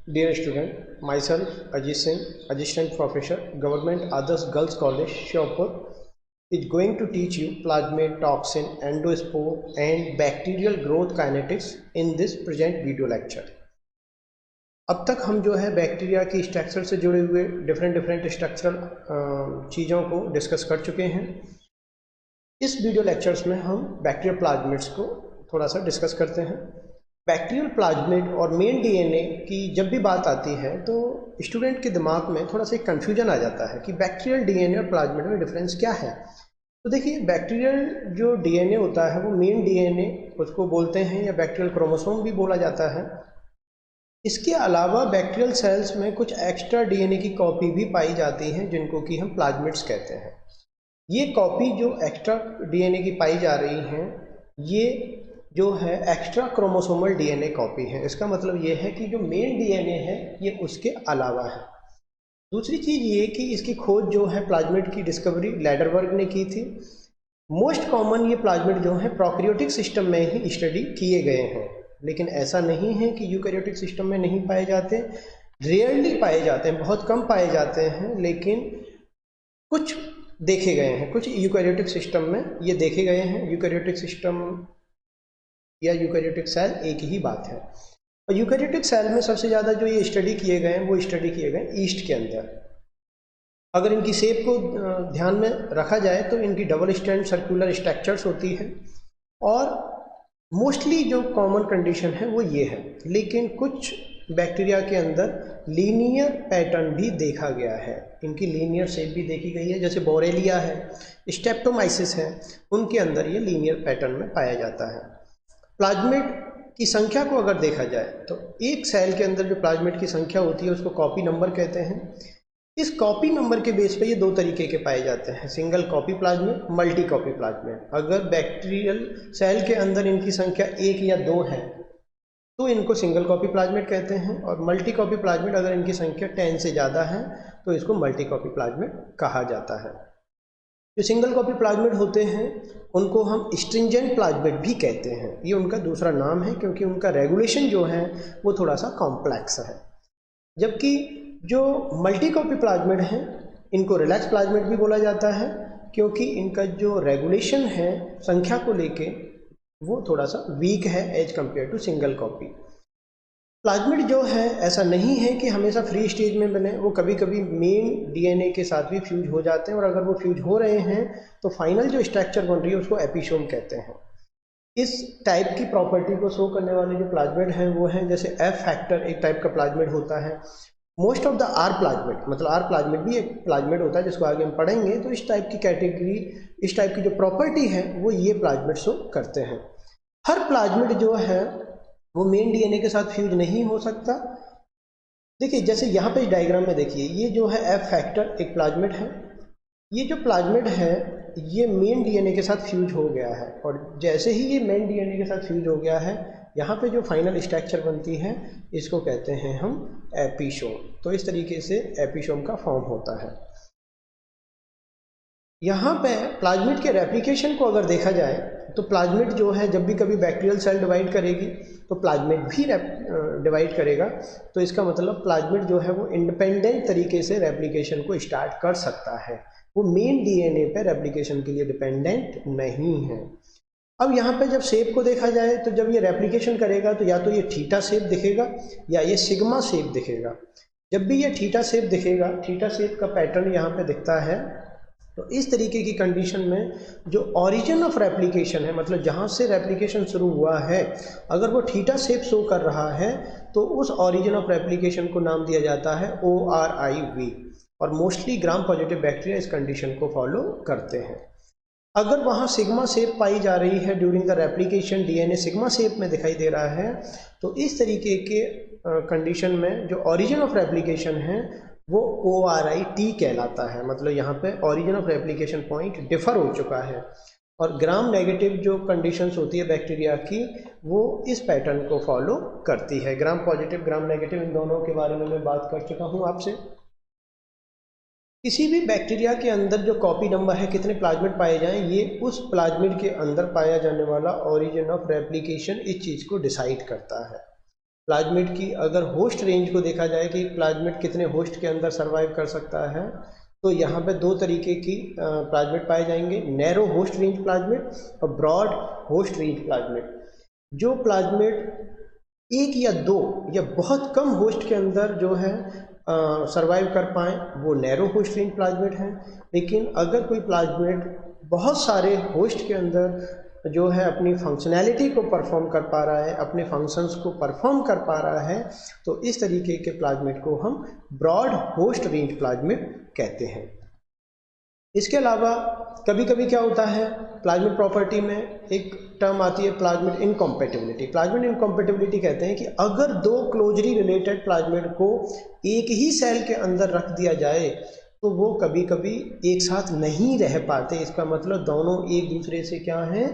Dear student, myself Ajit Singh, Assistant Professor, Government Adarsh Girls College, Shahpur, is going to teach you plasmid, toxin, endospore and bacterial growth kinetics in this present video lecture. अब तक हम जो है bacteria की structure से जुड़े हुए different structural चीज़ों को डिस्कस कर चुके हैं। इस वीडियो लेक्चर्स में हम बैक्टीरियल प्लाज्मिड्स को थोड़ा सा डिस्कस करते हैं। बैक्टीरियल प्लाज्मिड और मेन डीएनए की जब भी बात आती है तो स्टूडेंट के दिमाग में थोड़ा सा कन्फ्यूजन आ जाता है कि बैक्टीरियल डीएनए और प्लाज्मिड में डिफरेंस क्या है। तो देखिए, बैक्टीरियल जो डीएनए होता है वो मेन डीएनए उसको बोलते हैं या बैक्टीरियल क्रोमोसोम भी बोला जाता है। इसके अलावा बैक्टीरियल सेल्स में कुछ एक्स्ट्रा डीएनए की कॉपी भी पाई जाती हैं जिनको कि हम प्लाज्मिड्स कहते हैं। ये कॉपी जो एक्स्ट्रा डीएनए की पाई जा रही हैं ये जो है एक्स्ट्रा क्रोमोसोमल डीएनए कॉपी है। इसका मतलब ये है कि जो मेन डीएनए है ये उसके अलावा है। दूसरी चीज़ ये कि इसकी खोज जो है प्लाज्मिड की डिस्कवरी लैडरबर्ग ने की थी। मोस्ट कॉमन ये प्लाज्मिड जो है प्रोकैरियोटिक सिस्टम में ही स्टडी किए गए हैं, लेकिन ऐसा नहीं है कि यूकैरियोटिक सिस्टम में नहीं पाए जाते। रेयरली पाए जाते हैं, बहुत कम पाए जाते हैं, लेकिन कुछ देखे गए हैं, कुछ यूकैरियोटिक सिस्टम में ये देखे गए हैं। यूकैरियोटिक सिस्टम या यूकैरियोटिक सेल एक ही बात है। और यूकैरियोटिक सेल में सबसे ज़्यादा जो ये स्टडी किए गए हैं वो स्टडी किए गए ईस्ट के अंदर। अगर इनकी शेप को ध्यान में रखा जाए तो इनकी डबल स्टैंड सर्कुलर स्ट्रक्चर्स होती है और मोस्टली जो कॉमन कंडीशन है वो ये है। लेकिन कुछ बैक्टीरिया के अंदर लीनियर पैटर्न भी देखा गया है, इनकी लीनियर शेप भी देखी गई है। जैसे बोरेलिया है, स्टेप्टोमाइसिस है, उनके अंदर ये लीनियर पैटर्न में पाया जाता है। प्लाज्मिड की संख्या को अगर देखा जाए तो एक सेल के अंदर जो प्लाज्मिड की संख्या होती है उसको कॉपी नंबर कहते हैं। इस कॉपी नंबर के बेस पे ये दो तरीके के पाए जाते हैं, single copy plasmid, multi copy plasmid. अगर बैक्टीरियल सेल के अंदर इनकी संख्या 1 या 2 है तो इनको सिंगल कॉपी प्लाज्मिड कहते हैं, और मल्टी कॉपी प्लाज्मिड अगर इनकी संख्या 10 से ज़्यादा है तो इसको मल्टी कॉपी प्लाज्मिड कहा जाता है। जो सिंगल कॉपी प्लाज्मिड होते हैं उनको हम स्ट्रिंजेंट प्लाज्मिड भी कहते हैं। ये उनका दूसरा नाम है क्योंकि उनका रेगुलेशन जो है वो थोड़ा सा कॉम्प्लेक्स है। जबकि जो मल्टी कॉपी प्लाज्मिड हैं इनको रिलैक्स प्लाज्मिड भी बोला जाता है क्योंकि इनका जो रेगुलेशन है संख्या को लेके वो थोड़ा सा वीक है as compared to single copy. Plasmid जो है ऐसा नहीं है कि हमेशा फ्री स्टेज में बने, वो कभी कभी मेन डीएनए के साथ भी फ्यूज हो जाते हैं, और अगर वो फ्यूज हो रहे हैं तो फाइनल जो स्ट्रक्चर बन रही है उसको एपिसोम कहते हैं। इस टाइप की प्रॉपर्टी को शो करने वाले जो प्लाज्मिड हैं वो हैं, जैसे एफ फैक्टर एक टाइप का प्लाज्मिड होता है। Most of the R plasmid, मतलब आर प्लाज्मिड भी एक प्लाज्मिड होता है जिसको आगे हम पढ़ेंगे। तो इस टाइप की कैटेगरी, इस टाइप की जो प्रॉपर्टी है वो ये प्लाज्मिड शो करते हैं। हर प्लाज्मिड जो है वो मेन डीएनए के साथ फ्यूज नहीं हो सकता। देखिए, जैसे यहाँ पे डायग्राम में देखिए, ये जो है एफ फैक्टर एक प्लाज्मिड है। ये जो प्लाज्मिड है ये मेन डीएनए के साथ फ्यूज हो गया है, और जैसे ही ये मेन डीएनए के साथ फ्यूज हो गया है यहाँ पे जो फाइनल स्ट्रक्चर बनती है इसको कहते हैं हम एपिसोम। तो इस तरीके से एपिसोम का फॉर्म होता है। यहाँ पे प्लाज्मिड के रेप्लिकेशन को अगर देखा जाए तो प्लाज्मिड जो है जब भी कभी बैक्टीरियल सेल डिवाइड करेगी तो प्लाज्मिड भी डिवाइड करेगा। तो इसका मतलब प्लाज्मिड जो है वो इंडिपेंडेंट तरीके से रेप्लिकेशन को स्टार्ट कर सकता है, वो मेन डीएनए पे रेप्लिकेशन के लिए डिपेंडेंट नहीं है। अब यहाँ पे जब शेप को देखा जाए तो जब ये रेप्लिकेशन करेगा तो या तो ये थीटा शेप दिखेगा या ये सिग्मा शेप दिखेगा। जब भी ये थीटा शेप दिखेगा, थीटा शेप का पैटर्न यहाँ पे दिखता है, तो इस तरीके की कंडीशन में जो ओरिजिन ऑफ रेप्लिकेशन है, मतलब जहाँ से रेप्लिकेशन शुरू हुआ है, अगर वो थीटा शेप शो कर रहा है तो उस ओरिजिन ऑफ रेप्लिकेशन को नाम दिया जाता है ORIV, और मोस्टली ग्राम पॉजिटिव बैक्टीरिया इस कंडीशन को फॉलो करते हैं। अगर वहाँ सिग्मा शेप पाई जा रही है during the replication, DNA sigma shape में दिखाई दे रहा है, तो इस तरीके के कंडीशन में जो ओरिजिन ऑफ रेप्लिकेशन है वो ORIT कहलाता है। मतलब यहाँ पे origin of replication point differ हो चुका है। और ग्राम नेगेटिव जो कंडीशंस होती है बैक्टीरिया की वो इस पैटर्न को फॉलो करती है। ग्राम पॉजिटिव, ग्राम नेगेटिव, इन दोनों के बारे में मैं बात कर चुका हूँ आपसे। किसी भी बैक्टीरिया के अंदर जो कॉपी नंबर है, कितने प्लाज्मिड पाए जाएं, ये उस प्लाज्मिड के अंदर पाया जाने वाला ओरिजिन ऑफ रेप्लिकेशन इस चीज़ को डिसाइड करता है। प्लाज्मिड की अगर होस्ट रेंज को देखा जाए कि प्लाज्मिड कितने होस्ट के अंदर सर्वाइव कर सकता है, तो यहाँ पे दो तरीके की प्लाज्मिड पाए जाएंगे, नैरो होस्ट रेंज प्लाज्मिड और ब्रॉड होस्ट रेंज प्लाज्मिड। जो प्लाज्मिड एक या दो या बहुत कम होस्ट के अंदर जो है सर्वाइव कर पाएँ वो नैरो होस्ट रेंज प्लाज्मिड हैं। लेकिन अगर कोई प्लाज्मिड बहुत सारे होस्ट के अंदर जो है अपनी फंक्शनैलिटी को परफॉर्म कर पा रहा है, अपने फंक्शंस को परफॉर्म कर पा रहा है, तो इस तरीके के प्लाज्मिड को हम ब्रॉड होस्ट रेंज प्लाज्मिड कहते हैं। इसके अलावा कभी कभी क्या होता है, प्लाज्मिड प्रॉपर्टी में एक टर्म आती है प्लाज्मिड इनकॉम्पेटिबिलिटी। प्लाज्मिड इनकॉम्पेटिबिलिटी कहते हैं कि अगर दो क्लोजली रिलेटेड प्लाज्मिड को एक ही सेल के अंदर रख दिया जाए तो वो कभी कभी एक साथ नहीं रह पाते। इसका मतलब दोनों एक दूसरे से क्या हैं,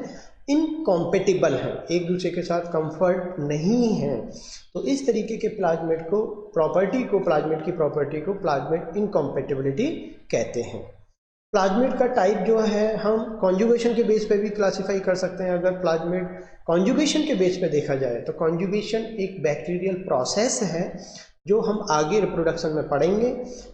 इनकॉम्पेटिबल हैं, एक दूसरे के साथ कंफर्ट नहीं है। तो इस तरीके के प्लाज्मिड को प्लाज्मिड की प्रॉपर्टी को प्लाज्मिड इनकॉम्पेटिबिलिटी कहते हैं। प्लाज्मिड का टाइप जो है हम कॉन्जुगेशन के बेस पे भी क्लासिफाई कर सकते हैं। अगर प्लाज्मिड कॉन्जुगेशन के बेस पे देखा जाए तो कॉन्जुगेशन एक बैक्टीरियल प्रोसेस है जो हम आगे रिप्रोडक्शन में पढ़ेंगे।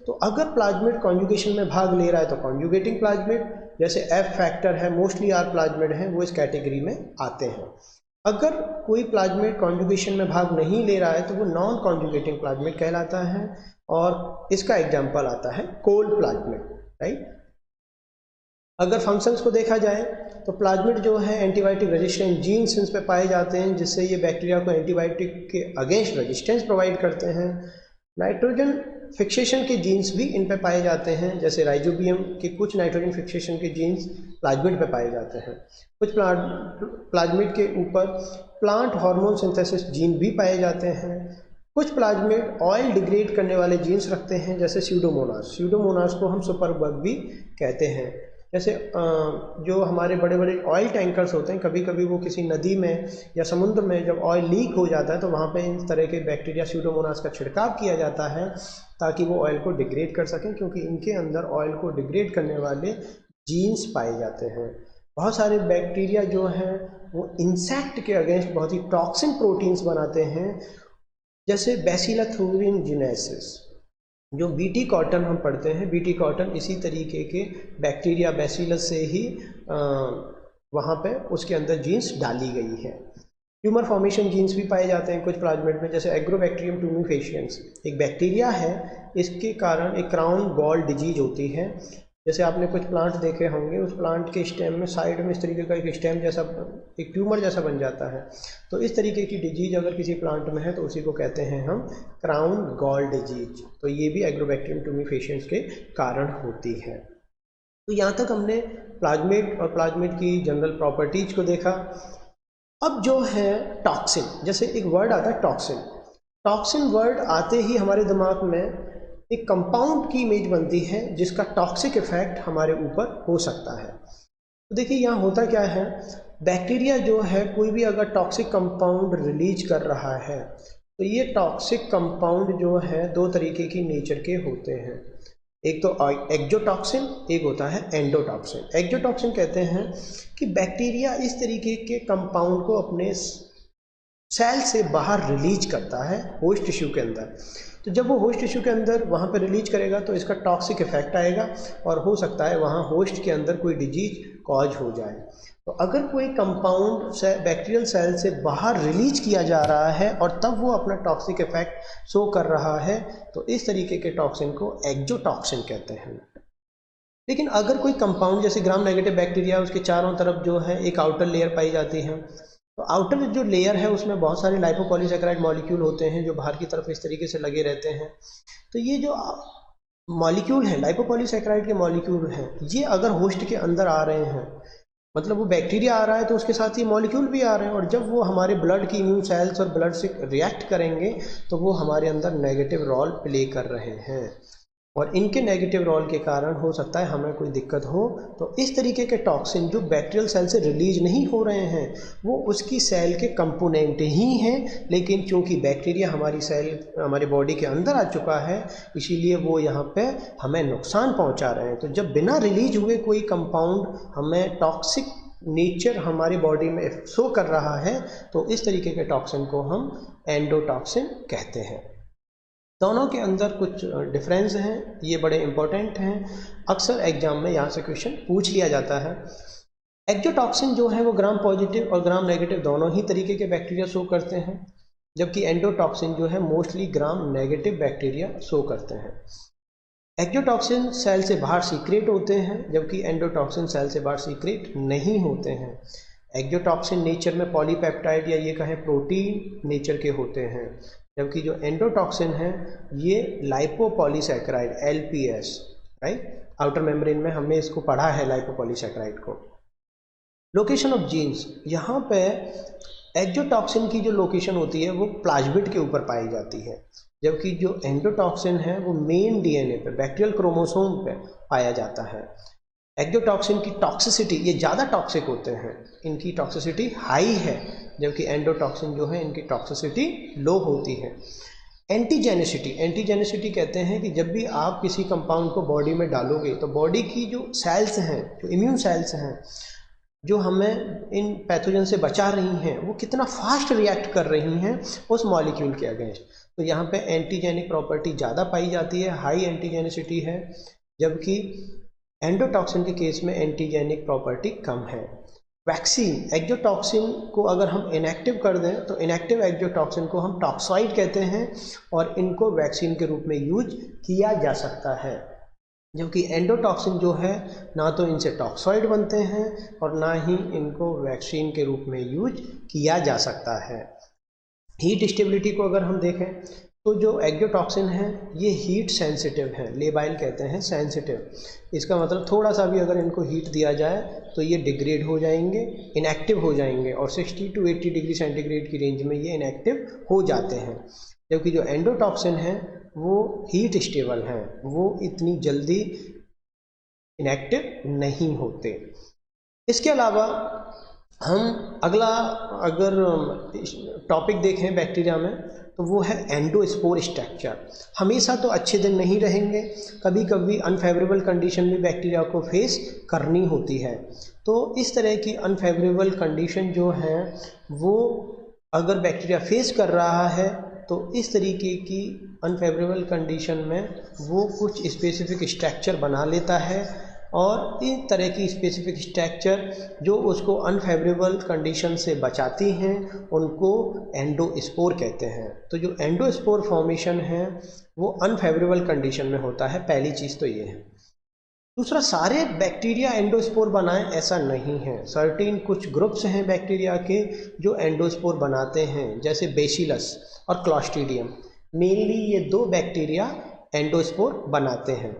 तो अगर प्लाज्मिड कॉन्जुगेशन में भाग ले रहा है तो कॉन्जुगेटिंग प्लाज्मिड, जैसे एफ फैक्टर है, मोस्टली आर प्लाज्मिड है, वो इस कैटेगरी में आते हैं। अगर कोई प्लाज्मिड कॉन्जुगेशन में भाग नहीं ले रहा है तो वो नॉन कॉन्जुगेटिंग प्लाज्मिड कहलाता है। और इसका एग्जाम्पल आता है कोल्ड प्लाज्मिड, राइट। अगर फंक्शंस को देखा जाए तो प्लाज्मिड जो है एंटीबायोटिक रेजिस्टेंट जीन्स इन पे पाए जाते हैं, जिससे ये बैक्टीरिया को एंटीबायोटिक के अगेंस्ट रेजिस्टेंस प्रोवाइड करते हैं। नाइट्रोजन फिक्सेशन के जीन्स भी इन पे पाए जाते हैं, जैसे राइजोबियम के कुछ नाइट्रोजन फिक्सेशन के जीन्स प्लाज्मिड पे पाए जाते हैं। कुछ प्लाज्मिड के ऊपर प्लांट हार्मोन सिंथेसिस जीन भी पाए जाते हैं। कुछ प्लाज्मिड ऑयल डिग्रेड करने वाले जीन्स रखते हैं, जैसे स्यूडोमोनास को हम सुपरबग भी कहते हैं। जैसे जो हमारे बड़े बड़े ऑयल टैंकर्स होते हैं, कभी कभी वो किसी नदी में या समुद्र में जब ऑयल लीक हो जाता है तो वहाँ पे इस तरह के बैक्टीरिया स्यूडोमोनास का छिड़काव किया जाता है ताकि वो ऑयल को डिग्रेड कर सकें, क्योंकि इनके अंदर ऑयल को डिग्रेड करने वाले जीन्स पाए जाते हैं। बहुत सारे बैक्टीरिया जो हैं वो इंसेक्ट के अगेंस्ट बहुत ही टॉक्सिन प्रोटीन्स बनाते हैं, जैसे बैसिलस thuringiensis। जो बीटी कॉटन हम पढ़ते हैं, बीटी कॉटन इसी तरीके के बैक्टीरिया बैसिलस से ही वहाँ पे उसके अंदर जीन्स डाली गई है। ट्यूमर फॉर्मेशन जीन्स भी पाए जाते हैं कुछ प्लाज्मिड में, जैसे एग्रोबैक्टीरियम ट्यूमिफेशियंस एक बैक्टीरिया है, इसके कारण एक क्राउन गॉल डिजीज होती है। जैसे आपने कुछ प्लांट देखे होंगे, उस प्लांट के स्टेम में साइड में इस तरीके का एक स्टेम जैसा एक ट्यूमर जैसा बन जाता है। तो इस तरीके की डिजीज अगर किसी प्लांट में है तो उसी को कहते हैं हम क्राउन गॉल डिजीज। तो ये भी एग्रोबैक्टीरियम ट्यूमिफेशियंस के कारण होती है। तो यहाँ तक हमने प्लाज्मिड और प्लाज्मिड की जनरल प्रॉपर्टीज को देखा। अब जो है टॉक्सिन, जैसे एक वर्ड आता है टॉक्सिन। टॉक्सिन वर्ड आते ही हमारे दिमाग में एक कंपाउंड की इमेज बनती है जिसका टॉक्सिक इफेक्ट हमारे ऊपर हो सकता है। तो देखिए यहाँ होता क्या है, बैक्टीरिया जो है कोई भी अगर टॉक्सिक कंपाउंड रिलीज कर रहा है तो ये टॉक्सिक कंपाउंड जो है दो तरीके की नेचर के होते हैं। एक तो एक्जोटॉक्सिन, एक होता है एंडोटॉक्सिन। एक्जोटॉक्सिन कहते हैं कि बैक्टीरिया इस तरीके के कंपाउंड को अपने सेल से बाहर रिलीज करता है होस्ट टिश्यू के अंदर। तो जब वो होस्ट टिश्यू के अंदर वहाँ पर रिलीज करेगा तो इसका टॉक्सिक इफेक्ट आएगा और हो सकता है वहाँ होस्ट के अंदर कोई डिजीज कॉज हो जाए। तो अगर कोई कंपाउंड बैक्टीरियल सेल से बाहर रिलीज किया जा रहा है और तब वो अपना टॉक्सिक इफेक्ट शो कर रहा है तो इस तरीके के टॉक्सिन को एक्जोटॉक्सिन कहते हैं। लेकिन अगर कोई कंपाउंड जैसे ग्राम नेगेटिव बैक्टीरिया, उसके चारों तरफ जो है एक आउटर लेयर पाई जाती है, तो आउटर जो लेयर है उसमें बहुत सारे लाइपोपॉलीसैकेराइड मॉलिक्यूल होते हैं जो बाहर की तरफ इस तरीके से लगे रहते हैं। तो ये जो मॉलिक्यूल हैं, लाइपोपॉलीसैकेराइड के मॉलिक्यूल हैं, ये अगर होस्ट के अंदर आ रहे हैं, मतलब वो बैक्टीरिया आ रहा है तो उसके साथ ये मॉलिक्यूल भी आ रहे हैं, और जब वो हमारे ब्लड की इम्यून सेल्स और ब्लड से रिएक्ट करेंगे तो वो हमारे अंदर नेगेटिव रोल प्ले कर रहे हैं और इनके नेगेटिव रोल के कारण हो सकता है हमें कोई दिक्कत हो। तो इस तरीके के टॉक्सिन जो बैक्टीरियल सेल से रिलीज नहीं हो रहे हैं वो उसकी सेल के कंपोनेंट ही हैं, लेकिन चूंकि बैक्टीरिया हमारी सेल हमारी बॉडी के अंदर आ चुका है इसीलिए वो यहाँ पे हमें नुकसान पहुँचा रहे हैं। तो जब बिना रिलीज हुए कोई कंपाउंड हमें टॉक्सिक नेचर हमारी बॉडी में शो कर रहा है, तो इस तरीके के टॉक्सिन को हम एंडोटॉक्सिन कहते हैं। दोनों के अंदर कुछ डिफरेंस हैं, ये बड़े इंपॉर्टेंट हैं, अक्सर एग्जाम में यहाँ से क्वेश्चन पूछ लिया जाता है। एक्जोटॉक्सिन जो है वो ग्राम पॉजिटिव और ग्राम नेगेटिव दोनों ही तरीके के बैक्टीरिया शो करते हैं, जबकि एंडोटॉक्सिन जो है mostly gram negative bacteria show करते हैं। एक्जोटॉक्सिन सेल से बाहर सीक्रेट होते हैं, जबकि एंडोटॉक्सिन सेल से बाहर सीक्रेट नहीं होते हैं। एक्जोटॉक्सिन नेचर में पॉलीपेप्टाइड या ये कहें प्रोटीन नेचर के होते हैं, जबकि जो एंडोटॉक्सिन है ये लाइपोपॉलीसैकेराइड LPS, राइट, आउटर मेम्ब्रेन में हमने इसको पढ़ा है लाइपोपॉलीसैकेराइड को। लोकेशन ऑफ जीन्स, यहाँ पे एक्जोटॉक्सिन की जो लोकेशन होती है वो प्लाज्मिड के ऊपर पाई जाती है, जबकि जो एंडोटॉक्सिन है वो मेन DNA पे, बैक्टीरियल क्रोमोसोम पे पाया जाता है। एक्जोटॉक्सिन की टॉक्सिसिटी, ये ज़्यादा टॉक्सिक होते हैं, इनकी टॉक्सिसिटी हाई है, जबकि एंडोटॉक्सिन जो है इनकी टॉक्सिसिटी लो होती है। एंटीजेनिसिटी, एंटीजेनिसिटी कहते हैं कि जब भी आप किसी कंपाउंड को बॉडी में डालोगे तो बॉडी की जो सेल्स हैं, जो इम्यून सेल्स हैं, जो हमें इन पैथोजन से बचा रही हैं, वो कितना फास्ट रिएक्ट कर रही हैं उस मॉलिक्यूल के अगेंस्ट। तो यहाँ पे एंटीजेनिक प्रॉपर्टी ज़्यादा पाई जाती है, हाई एंटीजेनिसिटी है, जबकि एंडोटॉक्सिन के केस में एंटीजेनिक प्रॉपर्टी कम है। वैक्सीन, एक्जोटॉक्सिन को अगर हम इनएक्टिव कर दें तो इनएक्टिव एक्जोटॉक्सिन को हम टॉक्सॉइड कहते हैं और इनको वैक्सीन के रूप में यूज किया जा सकता है, जबकि एंडोटॉक्सिन जो है ना तो इनसे टॉक्सॉइड बनते हैं और ना ही इनको वैक्सीन के रूप में यूज किया जा सकता है। हीट स्टेबिलिटी को अगर हम देखें तो जो एक्जोटॉक्सिन है ये हीट सेंसिटिव है, लेबाइल कहते हैं सेंसिटिव। इसका मतलब थोड़ा सा भी अगर इनको हीट दिया जाए तो ये डिग्रेड हो जाएंगे, इनएक्टिव हो जाएंगे और 60 to 80 डिग्री सेंटीग्रेड की रेंज में ये इनएक्टिव हो जाते हैं। जबकि जो एंडोटॉक्सिन है वो हीट स्टेबल हैं, वो इतनी जल्दी इनएक्टिव नहीं होते। इसके अलावा हम अगला अगर टॉपिक देखें बैक्टीरिया में तो वो है एंडोस्पोर स्ट्रक्चर। हमेशा तो अच्छे दिन नहीं रहेंगे, कभी कभी अनफेवरेबल कंडीशन भी बैक्टीरिया को फेस करनी होती है। तो इस तरह की अनफेवरेबल कंडीशन जो है वो अगर बैक्टीरिया फेस कर रहा है तो इस तरीके की अनफेवरेबल कंडीशन में वो कुछ स्पेसिफिक स्ट्रक्चर बना लेता है और इस तरह की स्पेसिफिक स्ट्रक्चर जो उसको अनफेवरेबल कंडीशन से बचाती हैं उनको एंडोस्पोर कहते हैं। तो जो एंडोस्पोर फॉर्मेशन है वो अनफेवरेबल कंडीशन में होता है, पहली चीज़ तो ये है। दूसरा, सारे बैक्टीरिया एंडोस्पोर बनाएं ऐसा नहीं है, सर्टेन कुछ ग्रुप्स हैं बैक्टीरिया के जो एंडोस्पोर बनाते हैं, जैसे बेसिलस और क्लॉस्ट्रीडियम। मेनली ये दो बैक्टीरिया एंडोस्पोर बनाते हैं।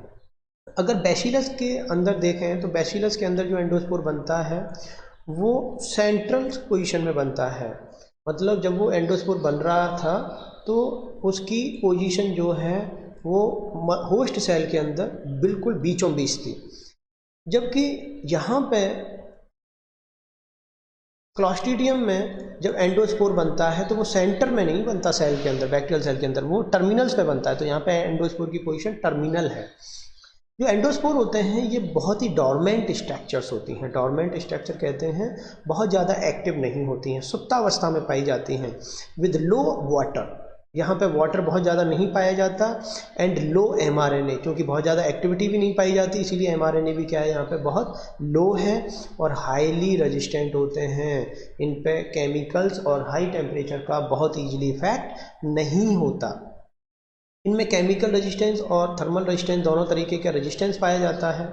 अगर बैसिलस के अंदर देखें तो बैसिलस के अंदर जो एंडोस्पोर बनता है वो सेंट्रल पोजीशन में बनता है, मतलब जब वो एंडोस्पोर बन रहा था तो उसकी पोजीशन जो है वो होस्ट सेल के अंदर बिल्कुल बीचों बीच थी, जबकि यहाँ पे क्लॉस्ट्रीडियम में जब एंडोस्पोर बनता है तो वो सेंटर में नहीं बनता सेल के अंदर, बैक्टीरियल सेल के अंदर, वो टर्मिनल्स पे बनता है। तो यहाँ पे एंडोस्पोर की पोजीशन टर्मिनल है। जो एंडोस्पोर होते हैं ये बहुत ही डॉर्मेंट स्ट्रक्चर्स होती हैं। डॉर्मेंट स्ट्रक्चर कहते हैं बहुत ज़्यादा एक्टिव नहीं होती हैं, सुप्तावस्था में पाई जाती हैं, विद लो वाटर। यहाँ पे वाटर बहुत ज़्यादा नहीं पाया जाता एंड लो mRNA, क्योंकि बहुत ज़्यादा एक्टिविटी भी नहीं पाई जाती इसीलिए mRNA भी क्या है यहाँ पे बहुत लो है और हाईली रेजिस्टेंट होते हैं। इन पे केमिकल्स और हाई टेम्परेचर का बहुत ईजिली इफेक्ट नहीं होता। इनमें केमिकल रेजिस्टेंस और थर्मल रेजिस्टेंस दोनों तरीके का रेजिस्टेंस पाया जाता है।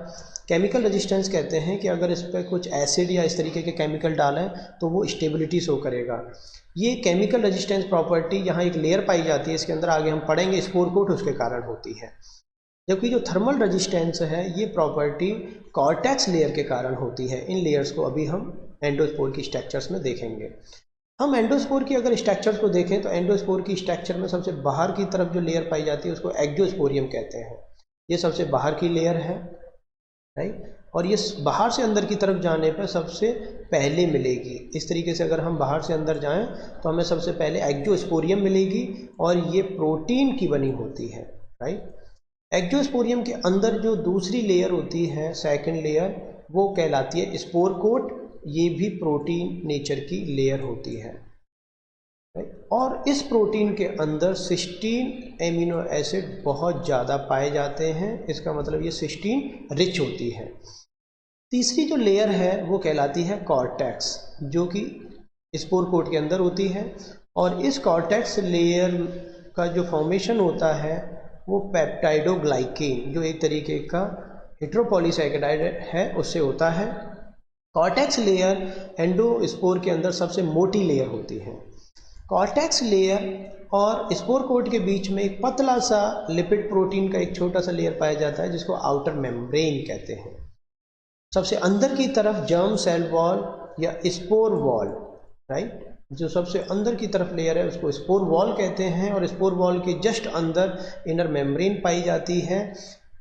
केमिकल रेजिस्टेंस कहते हैं कि अगर इस पर कुछ एसिड या इस तरीके के केमिकल डालें तो वो स्टेबिलिटी शो करेगा। ये केमिकल रेजिस्टेंस प्रॉपर्टी यहाँ एक लेयर पाई जाती है, इसके अंदर आगे हम पढ़ेंगे, स्पोर कोट उसके कारण होती है। जबकि जो थर्मल रेजिस्टेंस है ये प्रॉपर्टी कॉर्टेक्स लेयर के कारण होती है। इन लेयर्स को अभी हम एंडोस्पोर की स्ट्रक्चर्स में देखेंगे। हम एंडोस्पोर की अगर स्ट्रक्चर्स को देखें तो एंडोस्पोर की स्ट्रक्चर में सबसे बाहर की तरफ जो लेयर पाई जाती है उसको एक्सोस्पोरियम कहते हैं। ये सबसे बाहर की लेयर है, राइट, और ये बाहर से अंदर की तरफ जाने पर सबसे पहले मिलेगी। इस तरीके से अगर हम बाहर से अंदर जाएं तो हमें सबसे पहले एक्सोस्पोरियम मिलेगी और ये प्रोटीन की बनी होती है, राइट। एक्सोस्पोरियम के अंदर जो दूसरी लेयर होती है, सेकंड लेयर, वो कहलाती है स्पोर कोट ये भी प्रोटीन नेचर की लेयर होती है, और इस प्रोटीन के अंदर सिस्टीन एमिनो एसिड बहुत ज़्यादा पाए जाते हैं। इसका मतलब ये सिस्टीन रिच होती है। तीसरी जो लेयर है वो कहलाती है कॉर्टेक्स, जो कि स्पोर कोट के अंदर होती है। और इस कॉर्टेक्स लेयर का जो फॉर्मेशन होता है वो पेप्टाइडोग्लाइकेन, जो एक तरीके का हेट्रोपॉलीसैकेराइड है, उससे होता है। कॉर्टेक्स लेयर एंडोस्पोर के अंदर सबसे मोटी लेयर होती है। कॉर्टेक्स लेयर और स्पोर कोट के बीच में एक पतला सा लिपिड प्रोटीन का एक छोटा सा लेयर पाया जाता है, जिसको आउटर मेम्ब्रेन कहते हैं। सबसे अंदर की तरफ जर्म सेल वॉल या स्पोर वॉल, राइट, जो सबसे अंदर की तरफ लेयर है उसको स्पोर वॉल कहते हैं। और स्पोर वॉल के जस्ट अंदर इनर मेम्ब्रेन पाई जाती है।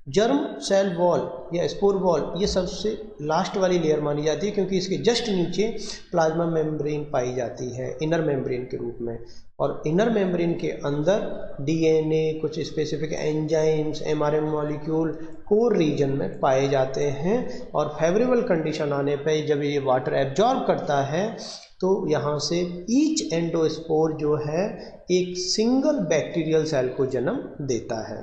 जर्म सेल वॉल या स्पोर वॉल ये सबसे लास्ट वाली लेयर मानी जाती है, क्योंकि इसके जस्ट नीचे प्लाज्मा मेम्ब्रेन पाई जाती है इनर मेम्ब्रेन के रूप में। और इनर मेम्ब्रेन के अंदर डीएनए, कुछ specific enzymes, mRNA molecule core region में पाए जाते हैं। और फेवरेबल कंडीशन आने पर जब ये वाटर एब्जॉर्ब करता है तो यहाँ से ईच एंडोस्पोर जो है एक सिंगल बैक्टीरियल सेल को जन्म देता है।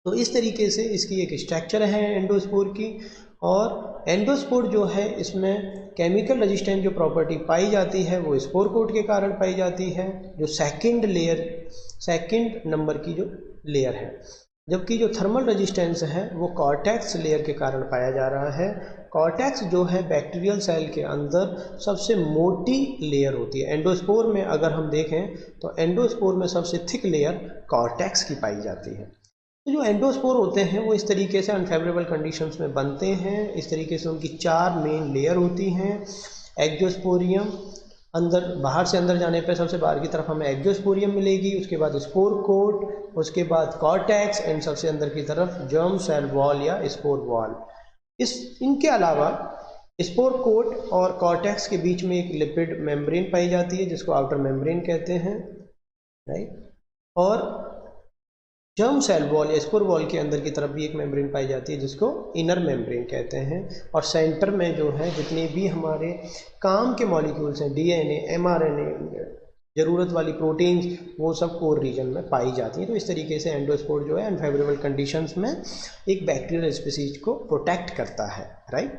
तो इस तरीके से इसकी एक स्ट्रक्चर है एंडोस्पोर की। और एंडोस्पोर जो है इसमें केमिकल रेजिस्टेंट जो प्रॉपर्टी पाई जाती है वो स्पोर कोट के कारण पाई जाती है, जो सेकंड नंबर की जो लेयर है। जबकि जो थर्मल रेजिस्टेंस है वो कॉर्टेक्स लेयर के कारण पाया जा रहा है। कॉर्टेक्स जो है बैक्टीरियल सेल के अंदर सबसे मोटी लेयर होती है। एंडोस्पोर में अगर हम देखें तो एंडोस्पोर में सबसे थिक लेयर कॉर्टेक्स की पाई जाती है। तो जो एंडोस्पोर होते हैं वो इस तरीके से अनफेवरेबल कंडीशंस में बनते हैं। इस तरीके से उनकी 4 मेन लेयर होती हैं। एक्जोस्पोरियम, अंदर बाहर से अंदर जाने पर सबसे बाहर की तरफ हमें एक्जोस्पोरियम मिलेगी, उसके बाद स्पोर कोट, उसके बाद कॉर्टेक्स एंड सबसे अंदर की तरफ जर्म सेल वॉल या स्पोर वॉल। इनके अलावा स्पोर कोट और कॉर्टेक्स के बीच में एक लिपिड मेम्ब्रेन पाई जाती है जिसको आउटर मेम्ब्रेन कहते हैं, राइट। और जर्म सेल वॉल या स्पोर वॉल के अंदर की तरफ भी एक मेम्ब्रेन पाई जाती है जिसको इनर मेम्ब्रेन कहते हैं। और सेंटर में जो है जितने भी हमारे काम के मॉलिक्यूल्स हैं, डीएनए, एमआरएनए, ज़रूरत वाली प्रोटीन्स, वो सब कोर रीजन में पाई जाती हैं। तो इस तरीके से एंडोस्पोर जो है अनफेवरेबल कंडीशंस में एक बैक्टीरियल स्पीसीज को प्रोटेक्ट करता है, राइट।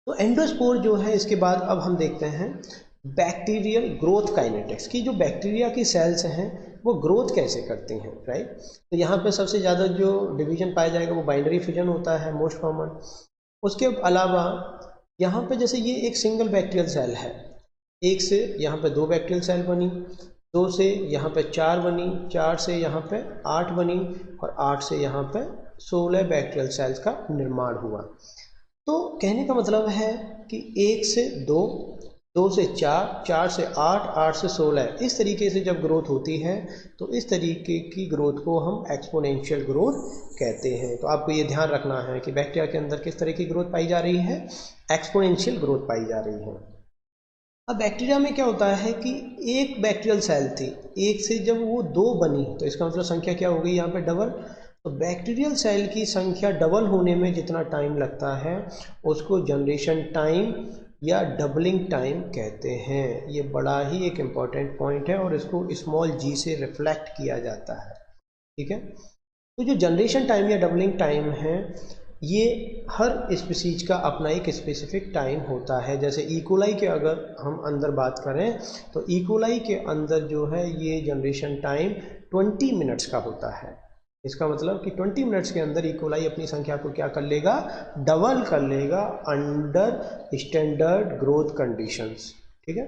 तो एंडोस्पोर जो है, इसके बाद अब हम देखते हैं बैक्टीरियल ग्रोथ काइनेटिक्स की। जो बैक्टीरिया की सेल्स हैं वो ग्रोथ कैसे करती हैं, राइट। तो यहाँ पे सबसे ज़्यादा जो डिवीजन पाया जाएगा वो बाइनरी फ्यूजन होता है, मोस्ट कॉमन। उसके अलावा यहाँ पे जैसे ये एक सिंगल बैक्टीरियल सेल है, एक से यहाँ पे 2 बैक्टीरियल सेल बनी, 2 से यहाँ पे 4 बनी, 4 से यहाँ पे 8 बनी, और 8 से यहाँ पे 16 बैक्टीरियल सेल्स का निर्माण हुआ। तो कहने का मतलब है कि 1 से 2, 2 से 4, 4 से 8, 8 से 16, इस तरीके से जब ग्रोथ होती है तो इस तरीके की ग्रोथ को हम एक्सपोनेंशियल ग्रोथ कहते हैं। तो आपको ये ध्यान रखना है कि बैक्टीरिया के अंदर किस तरह की ग्रोथ पाई जा रही है, एक्सपोनेंशियल ग्रोथ पाई जा रही है। अब बैक्टीरिया में क्या होता है कि एक बैक्टीरियल सेल थी, एक से जब वो 2 बनी तो इसका मतलब संख्या क्या हो गई यहाँ पे, डबल। तो बैक्टीरियल सेल की संख्या डबल होने में जितना टाइम लगता है उसको जनरेशन टाइम या डबलिंग टाइम कहते हैं। ये बड़ा ही एक इम्पॉर्टेंट पॉइंट है और इसको स्मॉल g से रिफ्लेक्ट किया जाता है, ठीक है। तो जो जनरेशन टाइम या डबलिंग टाइम है ये हर स्पीसीज का अपना एक स्पेसिफिक टाइम होता है। जैसे इकोलाई के अगर हम अंदर बात करें तो इकोलाई के अंदर जो है ये जनरेशन टाइम 20 मिनट्स का होता है। इसका मतलब कि 20 मिनट्स के अंदर इकोलाई अपनी संख्या को क्या कर लेगा, डबल कर लेगा अंडर स्टैंडर्ड ग्रोथ कंडीशंस, ठीक है।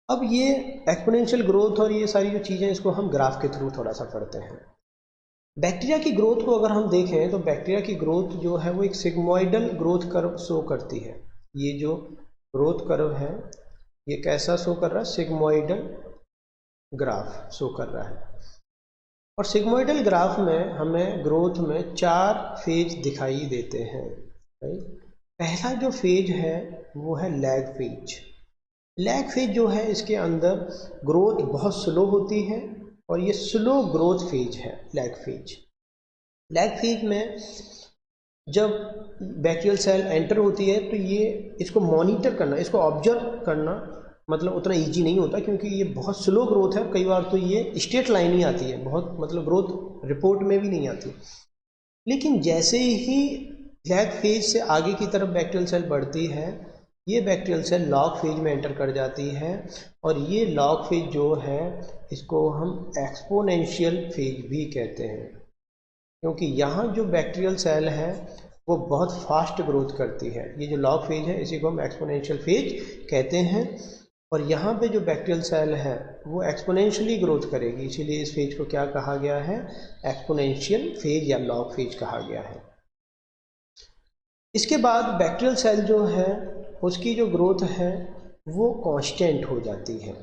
अब ये एक्सपोनेंशियल ग्रोथ और ये सारी जो चीज़ें इसको हम ग्राफ के थ्रू थोड़ा सा पढ़ते हैं। बैक्टीरिया की ग्रोथ को अगर हम देखें तो बैक्टीरिया की ग्रोथ जो है वो एक सिग्मोइडल ग्रोथ कर्व शो करती है। ये जो ग्रोथ कर्व है ये कैसा शो कर रहा है, सिग्मोइडल ग्राफ शो कर रहा है। और सिग्मोइडल ग्राफ में हमें ग्रोथ में 4 फेज दिखाई देते हैं, राइट। पहला जो फेज है वो है लैग फेज। लैग फेज जो है इसके अंदर ग्रोथ बहुत स्लो होती है और ये स्लो ग्रोथ फेज है लैग फेज। लैग फेज में जब बैक्टीरियल सेल एंटर होती है तो ये इसको मॉनिटर करना, इसको ऑब्जर्व करना मतलब उतना इजी नहीं होता, क्योंकि ये बहुत स्लो ग्रोथ है। कई बार तो ये स्ट्रेट लाइन ही आती है, बहुत मतलब ग्रोथ रिपोर्ट में भी नहीं आती। लेकिन जैसे ही लैग फेज से आगे की तरफ बैक्टीरियल सेल बढ़ती है, ये बैक्टीरियल सेल लॉग फेज में एंटर कर जाती है, और ये लॉग फेज जो है इसको हम एक्सपोनेंशियल फेज भी कहते हैं, क्योंकि यहाँ जो बैक्टीरियल सेल है वो बहुत फास्ट ग्रोथ करती है। ये जो लॉग फेज है इसी को हम एक्सपोनेंशियल फेज कहते हैं, और यहाँ पे जो बैक्टीरियल सेल है वो एक्सपोनेंशियली ग्रोथ करेगी, इसीलिए इस फेज को क्या कहा गया है, एक्सपोनेंशियल फेज या लॉग फेज कहा गया है। इसके बाद बैक्टीरियल सेल जो है उसकी जो ग्रोथ है वो कांस्टेंट हो जाती है,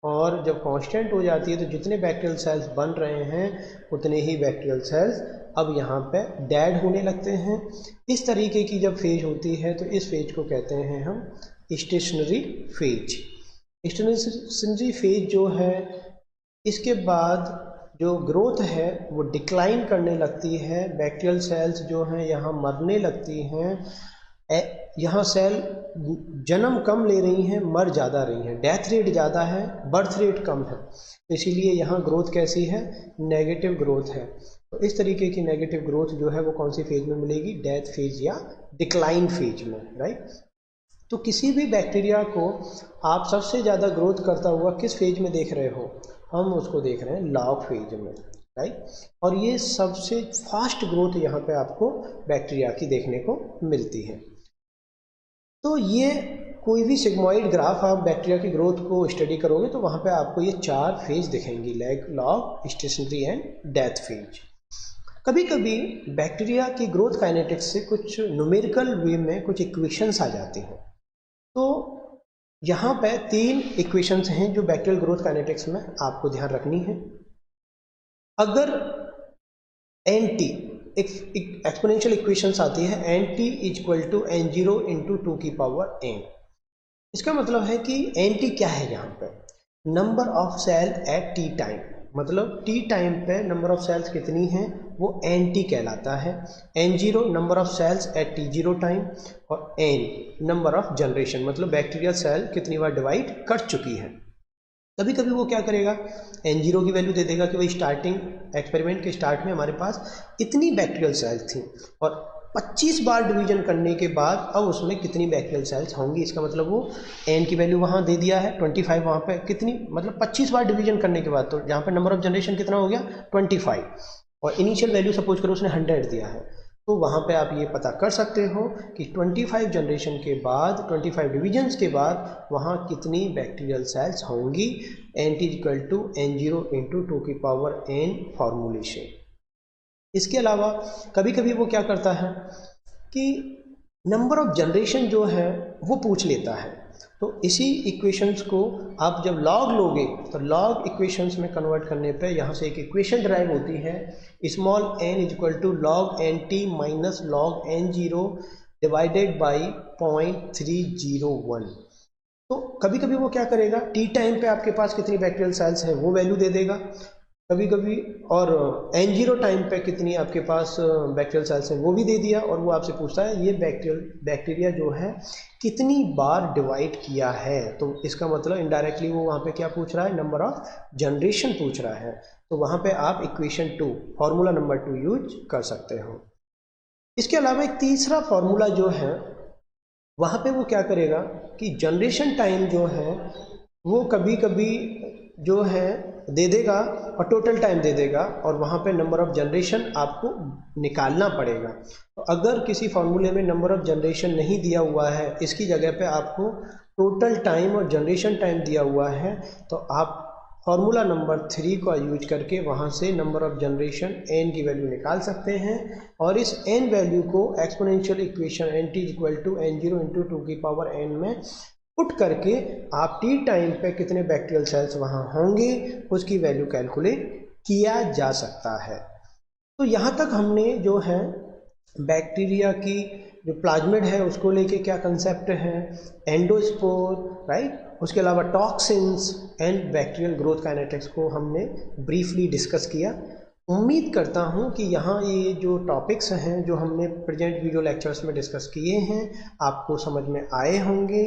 और जब कांस्टेंट हो जाती है तो जितने बैक्टीरियल सेल्स बन रहे हैं उतने ही बैक्टीरियल सेल्स अब यहाँ पे डेड होने लगते हैं। इस तरीके की जब फेज होती है तो इस फेज को कहते हैं हम स्टेशनरी फेज। स्टेशनरी फेज जो है, इसके बाद जो ग्रोथ है वो डिक्लाइन करने लगती है, बैक्टीरियल सेल्स जो हैं यहाँ मरने लगती हैं, यहाँ सेल जन्म कम ले रही हैं, मर ज़्यादा रही हैं, डेथ रेट ज़्यादा है, बर्थ रेट कम है, इसीलिए यहाँ ग्रोथ कैसी है, नेगेटिव ग्रोथ है। तो इस तरीके की नेगेटिव ग्रोथ जो है वो कौन सी फेज में मिलेगी, डेथ फेज या डिक्लाइन फेज में, राइट। तो किसी भी बैक्टीरिया को आप सबसे ज़्यादा ग्रोथ करता हुआ किस फेज में देख रहे हो, हम उसको देख रहे हैं लॉग फेज में, राइट। और ये सबसे फास्ट ग्रोथ यहाँ पे आपको बैक्टीरिया की देखने को मिलती है। तो ये कोई भी सिग्मोइड ग्राफ आप बैक्टीरिया की ग्रोथ को स्टडी करोगे तो वहाँ पे आपको ये 4 फेज दिखेंगी, lag, log, stationary and death phase. कभी कभी बैक्टीरिया की ग्रोथ काइनेटिक्स से कुछ न्यूमेरिकल वे में कुछ इक्वेशंस आ जाती हैं। तो यहाँ पे 3 इक्वेशंस हैं जो बैक्टीरियल ग्रोथ काइनेटिक्स में आपको ध्यान रखनी है। अगर NT एक एक्सपोनेंशियल इक्वेशंस आती है, NT equal to N0 into 2 की पावर n। इसका मतलब है कि NT क्या है, यहाँ पे number of cell at T time, मतलब T टाइम पे नंबर ऑफ सेल्स कितनी हैं वो NT कहलाता है। N0 number of cells at T0 time, और N नंबर ऑफ जनरेशन, मतलब बैक्टीरियल सेल कितनी बार डिवाइड कर चुकी है। कभी कभी वो क्या करेगा, N0 की वैल्यू दे देगा कि भाई स्टार्टिंग एक्सपेरिमेंट के स्टार्ट में हमारे पास इतनी बैक्टीरियल सेल्स थी, और 25 बार डिवीजन करने के बाद अब उसमें कितनी बैक्टीरियल सेल्स होंगी। इसका मतलब वो N की वैल्यू वहाँ दे दिया है 25, वहाँ पे कितनी, मतलब 25 बार डिवीजन करने के बाद, तो यहाँ पे नंबर ऑफ जनरेशन कितना हो गया 25, और इनिशियल वैल्यू सपोज करो उसने 100 दिया है, तो वहाँ पे आप ये पता कर सकते हो कि 25 जनरेशन के बाद, 25 डिवीजन्स के बाद वहाँ कितनी बैक्टीरियल सेल्स होंगी। NT equal to N0 into 2 की पावर n फॉर्मूलेशन। इसके अलावा कभी कभी वो क्या करता है कि नंबर ऑफ जनरेशन जो है वो पूछ लेता है, तो इसी इक्वेशंस को आप जब लॉग लोगे तो लॉग इक्वेशंस में कन्वर्ट करने पे यहाँ से एक इक्वेशन ड्राइव होती है, small n equal to log NT minus log N0 divided by 0.301। तो कभी कभी वो क्या करेगा, T टाइम पे आपके पास कितनी बैक्टीरियल सेल्स हैं वो वैल्यू दे देगा कभी कभी, और N0 टाइम पे कितनी आपके पास बैक्टीरियल सेल्स हैं वो भी दे दिया, और वो आपसे पूछता है ये बैक्टीरिया जो है कितनी बार डिवाइड किया है। तो इसका मतलब इनडायरेक्टली वो वहाँ पे क्या पूछ रहा है, नंबर ऑफ जनरेशन पूछ रहा है। तो वहाँ पे आप इक्वेशन 2 फार्मूला नंबर 2 यूज कर सकते हो। इसके अलावा एक तीसरा फार्मूला जो है वहाँ पे वो क्या करेगा कि जनरेशन टाइम जो है वो कभी कभी जो है दे देगा और टोटल टाइम दे देगा, और वहाँ पे नंबर ऑफ जनरेशन आपको निकालना पड़ेगा। तो अगर किसी फार्मूले में नंबर ऑफ जनरेशन नहीं दिया हुआ है, इसकी जगह पे आपको टोटल टाइम और जनरेशन टाइम दिया हुआ है, तो आप फार्मूला नंबर 3 का यूज करके वहाँ से नंबर ऑफ जनरेशन n की वैल्यू निकाल सकते हैं, और इस n वैल्यू को exponential equation NT equal to N0 into 2 की पावर n में पुट करके आप T टाइम पे कितने बैक्टीरियल सेल्स वहाँ होंगे उसकी वैल्यू कैलकुलेट किया जा सकता है। तो यहाँ तक हमने जो है बैक्टीरिया की जो प्लाज्मिड है उसको लेके क्या कंसेप्ट है, एंडोस्पोर, राइट, उसके अलावा toxins and bacterial growth kinetics को हमने ब्रीफली डिस्कस किया। उम्मीद करता हूँ कि यहाँ ये जो टॉपिक्स हैं जो हमने प्रेजेंट वीडियो लेक्चर्स में डिस्कस किए हैं आपको समझ में आए होंगे।